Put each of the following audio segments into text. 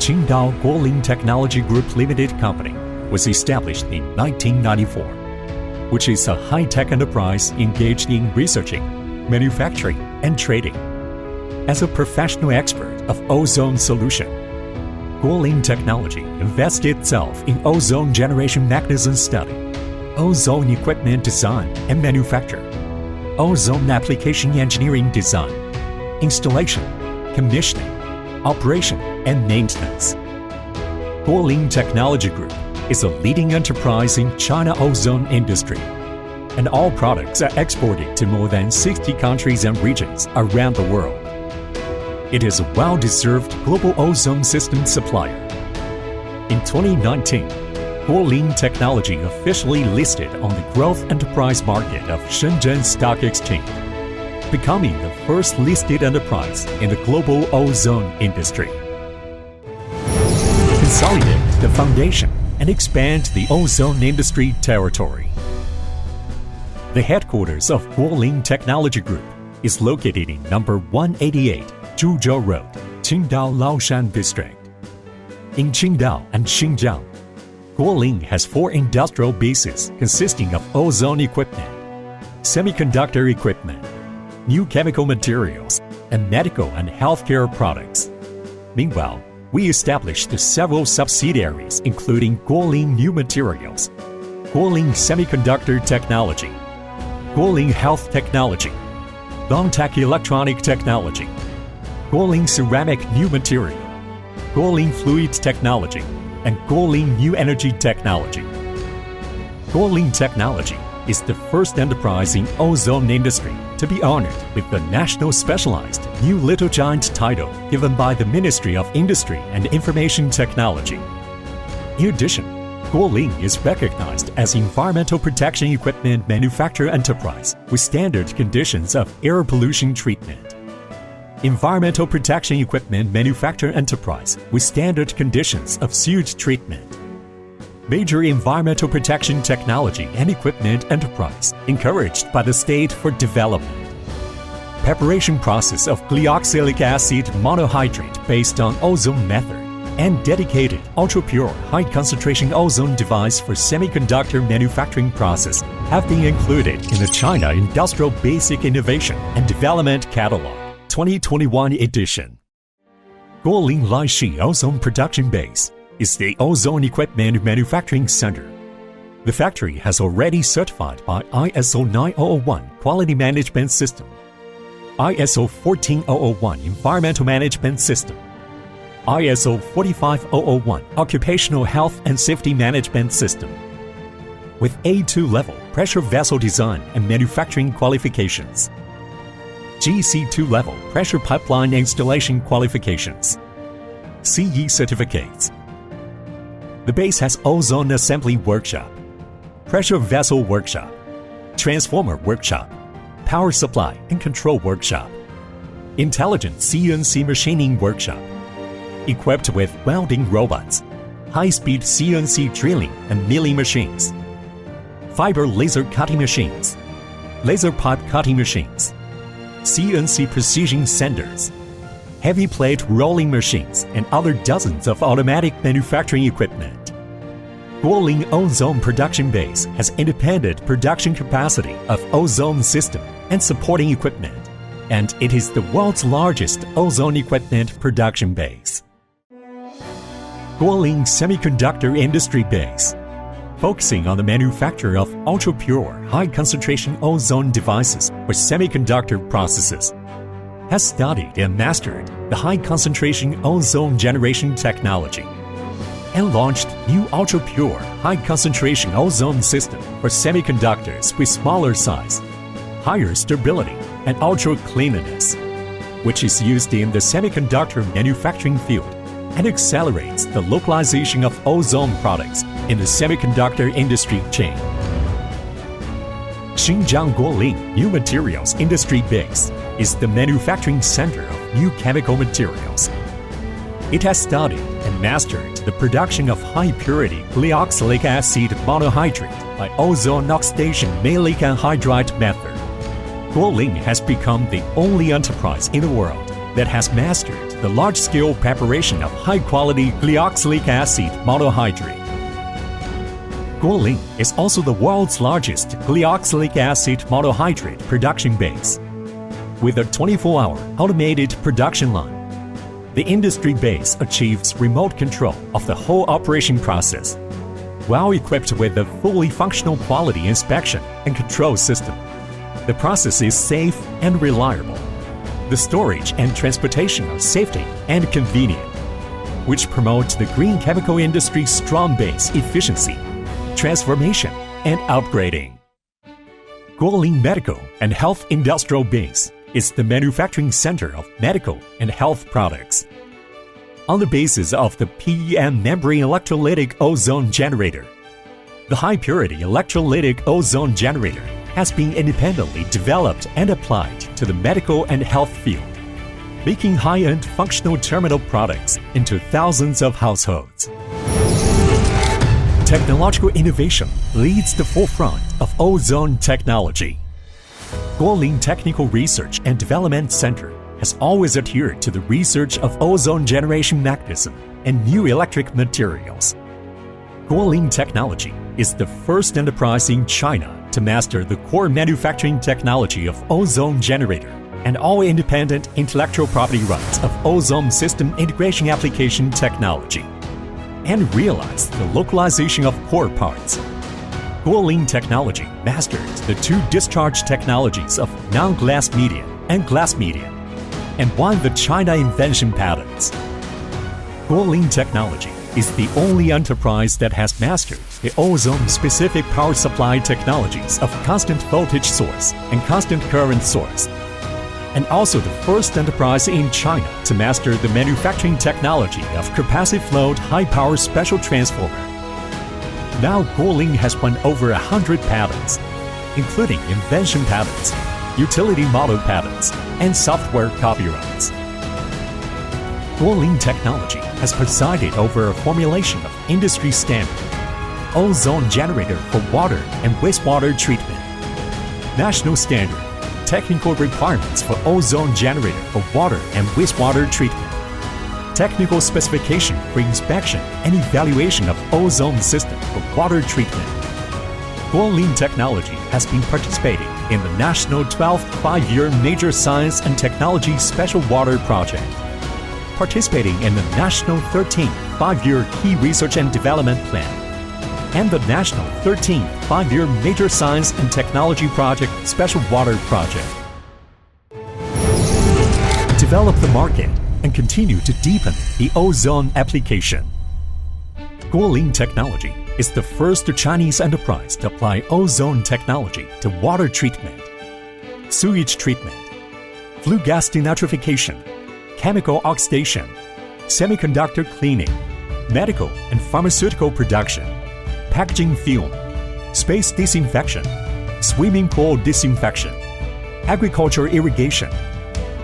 Qingdao Guolin Technology Group Limited Company was established in 1994, which is a high-tech enterprise engaged in researching, manufacturing, and trading. As a professional expert of ozone solution, Guolin Technology invested itself in ozone generation mechanism study, ozone equipment design and manufacture, ozone application engineering design, installation, commissioning, operation, and maintenance. Guolin Technology Group is a leading enterprise in China ozone industry, and all products are exported to more than 60 countries and regions around the world. It is a well-deserved global ozone system supplier. In 2019, Guolin Technology officially listed on the growth enterprise market of Shenzhen Stock Exchange, becoming the first listed enterprise in the global ozone industry. Consolidate the foundation and expand the ozone industry territory. The headquarters of Guolin Technology Group is located in number 188 Zhuzhou Road, Qingdao Laoshan District. In Qingdao and Xinjiang, Guolin has 4 industrial bases consisting of ozone equipment, semiconductor equipment, new chemical materials, and medical and healthcare products. Meanwhile, we established several subsidiaries including Guolin New Materials, Guolin Semiconductor Technology, Guolin Health Technology, Longtech Electronic Technology, Guolin Ceramic New Material, Guolin Fluid Technology, and Guolin New Energy Technology. Guolin Technology is the first enterprise in ozone industry to be honored with the National Specialized New Little Giant title given by the Ministry of Industry and Information Technology. In addition, Guolin is recognized as environmental protection equipment manufacturer enterprise with standard conditions of air pollution treatment, environmental protection equipment manufacturer enterprise with standard conditions of sewage treatment, major environmental protection technology and equipment enterprise encouraged by the state for development, preparation process of glyoxylic acid monohydrate based on ozone method, and dedicated ultra-pure high-concentration ozone device for semiconductor manufacturing process have been included in the China Industrial Basic Innovation and Development Catalog 2021 edition. Guolin Laishi Ozone Production Base is the ozone equipment manufacturing center. The factory has already certified by ISO 9001 Quality Management System, ISO 14001 Environmental Management System, ISO 45001 Occupational Health and Safety Management System, with A2 level pressure vessel design and manufacturing qualifications, GC2 level pressure pipeline installation qualifications, CE certificates. The base has ozone assembly workshop, pressure vessel workshop, transformer workshop, power supply and control workshop, intelligent CNC machining workshop, equipped with welding robots, high-speed CNC drilling and milling machines, fiber laser cutting machines, laser pipe cutting machines, CNC precision sanders, heavy plate rolling machines, and other dozens of automatic manufacturing equipment. Guolin Ozone Production Base has independent production capacity of ozone system and supporting equipment, and it is the world's largest ozone equipment production base. Guolin Semiconductor Industry Base, focusing on the manufacture of ultra-pure, high-concentration ozone devices for semiconductor processes, has studied and mastered the high-concentration ozone generation technology, and launched new ultra-pure, high-concentration ozone system for semiconductors with smaller size, higher stability, and ultra-cleanliness, which is used in the semiconductor manufacturing field and accelerates the localization of ozone products in the semiconductor industry chain. Xinjiang Guolin New Materials Industry Base is the manufacturing center of new chemical materials. It has studied and mastered the production of high-purity glyoxylic acid monohydrate by ozone oxidation maleic anhydride method. Guolin has become the only enterprise in the world that has mastered the large-scale preparation of high-quality glyoxylic acid monohydrate. Guolin is also the world's largest glyoxylic acid monohydrate production base. With a 24-hour automated production line, the industry base achieves remote control of the whole operation process, while equipped with a fully functional quality inspection and control system. The process is safe and reliable. The storage and transportation are safety and convenient, which promotes the green chemical industry's strong base efficiency, transformation, and upgrading. Guolin Medical and Health Industrial Base is the manufacturing center of medical and health products. On the basis of the PEM membrane electrolytic ozone generator, the high-purity electrolytic ozone generator has been independently developed and applied to the medical and health field, making high-end functional terminal products into thousands of households. Technological innovation leads the forefront of ozone technology. Guolin Technical Research and Development Center has always adhered to the research of ozone generation mechanism and new electric materials. Guolin Technology is the first enterprise in China to master the core manufacturing technology of ozone generator and all independent intellectual property rights of ozone system integration application technology, and realize the localization of core parts. Guolin Technology mastered the two discharge technologies of non-glass medium and glass medium, and won the China invention patents. Guolin Technology is the only enterprise that has mastered the ozone-specific power supply technologies of constant voltage source and constant current source, and also the first enterprise in China to master the manufacturing technology of capacitive load high-power special transformer. Now Guolin has won over 100 patents, including invention patents, utility model patents, and software copyrights. Guolin Technology has presided over a formulation of industry standard ozone generator for water and wastewater treatment, national standard technical requirements for ozone generator for water and wastewater treatment, technical specification for inspection and evaluation of ozone system for water treatment. Guolin Technology has been participating in the National 12th Five-Year Major Science and Technology Special Water Project, participating in the National 13th Five-Year Key Research and Development Plan, and the National 13th Five-Year Major Science and Technology Project Special Water Project. Develop the market and continue to deepen the ozone application. Guolin Technology is the first Chinese enterprise to apply ozone technology to water treatment, sewage treatment, flue gas denitrification, chemical oxidation, semiconductor cleaning, medical and pharmaceutical production, packaging film, space disinfection, swimming pool disinfection, agriculture irrigation,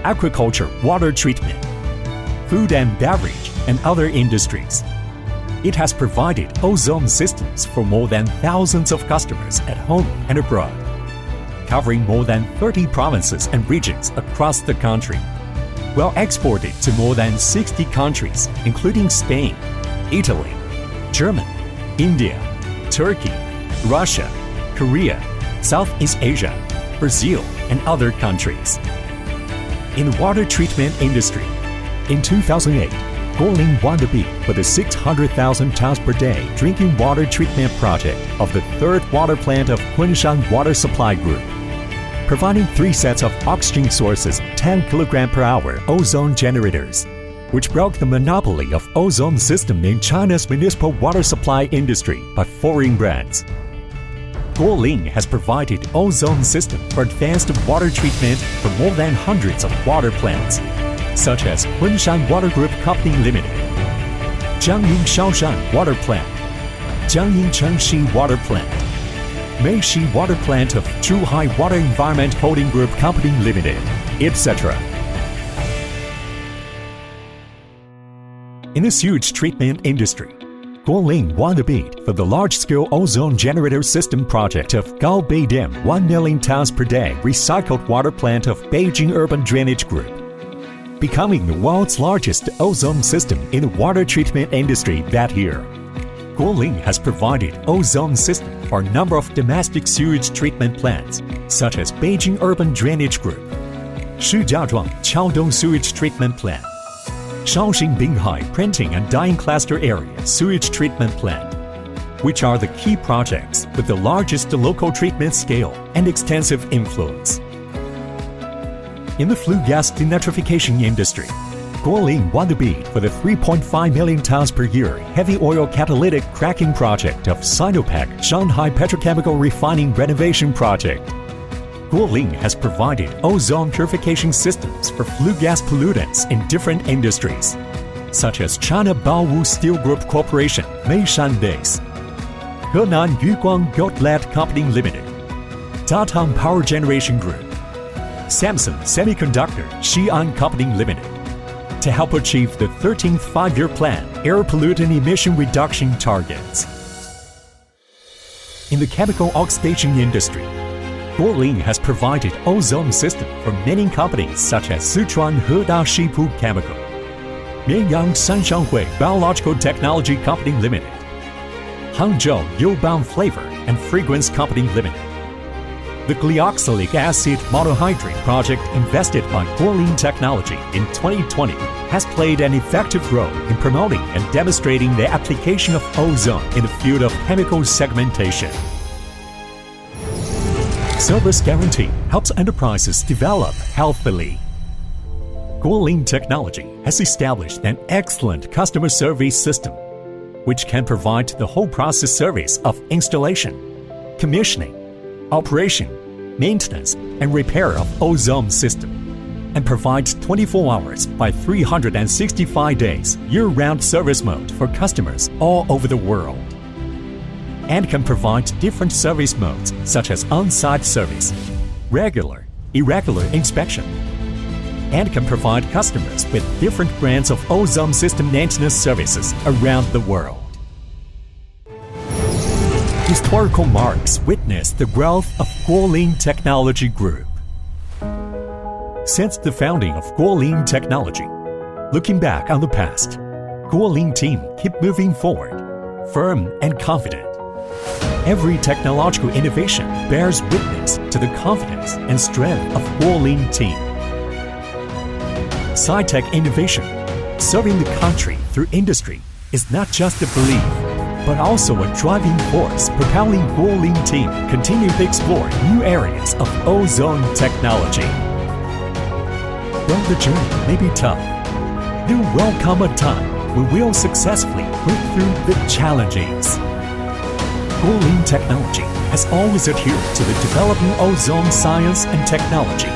agriculture water treatment, food and beverage, and other industries. It has provided ozone systems for more than thousands of customers at home and abroad, covering more than 30 provinces and regions across the country, while exported to more than 60 countries, including Spain, Italy, Germany, India, Turkey, Russia, Korea, Southeast Asia, Brazil, and other countries. In the water treatment industry, in 2008, Guolin won the bid for the 600,000 tons per day drinking water treatment project of the third water plant of Kunshan Water Supply Group, providing 3 sets of oxygen sources 10 kg per hour ozone generators, which broke the monopoly of ozone system in China's municipal water supply industry by foreign brands. Guolin has provided ozone system for advanced water treatment for more than hundreds of water plants, such as Kunshan Water Group Company Limited, Jiangyin Shaoshan Water Plant, Jiangyin Chengxi Water Plant, Meishi Water Plant of Zhuhai Water Environment Holding Group Company Limited, etc. In the sewage treatment industry, Guolin won the bid for the large-scale ozone generator system project of Gaobei Dam 1 million tons per day recycled water plant of Beijing Urban Drainage Group. becoming the world's largest ozone system in the water treatment industry that year. Guolin has provided ozone system for a number of domestic sewage treatment plants, such as Beijing Urban Drainage Group, Shijiazhuang Qiangdong Sewage Treatment Plant, Shaoxing Binghai Printing and Dyeing Cluster Area Sewage Treatment Plant, which are the key projects with the largest local treatment scale and extensive influence. In the flue gas denitrification industry, Guolin won the bid for the 3.5 million tons per year heavy oil catalytic cracking project of Sinopec Shanghai Petrochemical Refining Renovation Project. Guolin has provided ozone purification systems for flue gas pollutants in different industries, such as China Baowu Steel Group Corporation, Meishan Base, Henan Yuguang Gold Lead Company Limited, Datang Power Generation Group, Samsung Semiconductor Xi'an Company Limited, to help achieve the 13th Five-Year Plan air pollutant emission reduction targets. In the chemical oxidation industry, Guolin has provided ozone system for many companies such as Sichuan Heda Shipu Chemical, Mianyang Sanshanhui Biological Technology Company Limited, Hangzhou Youbao Flavor and Fragrance Company Limited. The glyoxylic acid monohydrate project invested by Guolin Technology in 2020 has played an effective role in promoting and demonstrating the application of ozone in the field of chemical segmentation. Service guarantee helps enterprises develop healthily. Guolin Technology has established an excellent customer service system, which can provide the whole process service of installation, commissioning, operation, maintenance, and repair of ozone system, and provides 24 hours by 365 days year-round service mode for customers all over the world, and can provide different service modes such as on-site service, regular, irregular inspection, and can provide customers with different brands of ozone system maintenance services around the world. Historical marks witness the growth of Guolin Technology Group. Since the founding of Guolin Technology, looking back on the past, Guolin team keep moving forward, firm and confident. Every technological innovation bears witness to the confidence and strength of Guolin team. Sci-tech innovation, serving the country through industry, is not just a belief, but also a driving force propelling Guolin team continue to explore new areas of ozone technology. Though the journey may be tough, there will come a time when we'll successfully break through the challenges. Guolin Technology has always adhered to the developing ozone science and technology,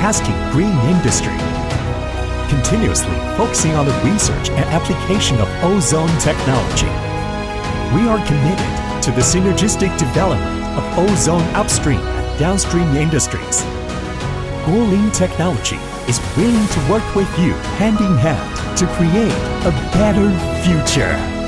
casting green industry, continuously focusing on the research and application of ozone technology. We are committed to the synergistic development of ozone upstream and downstream industries. Guolin Technology is willing to work with you hand in hand to create a better future.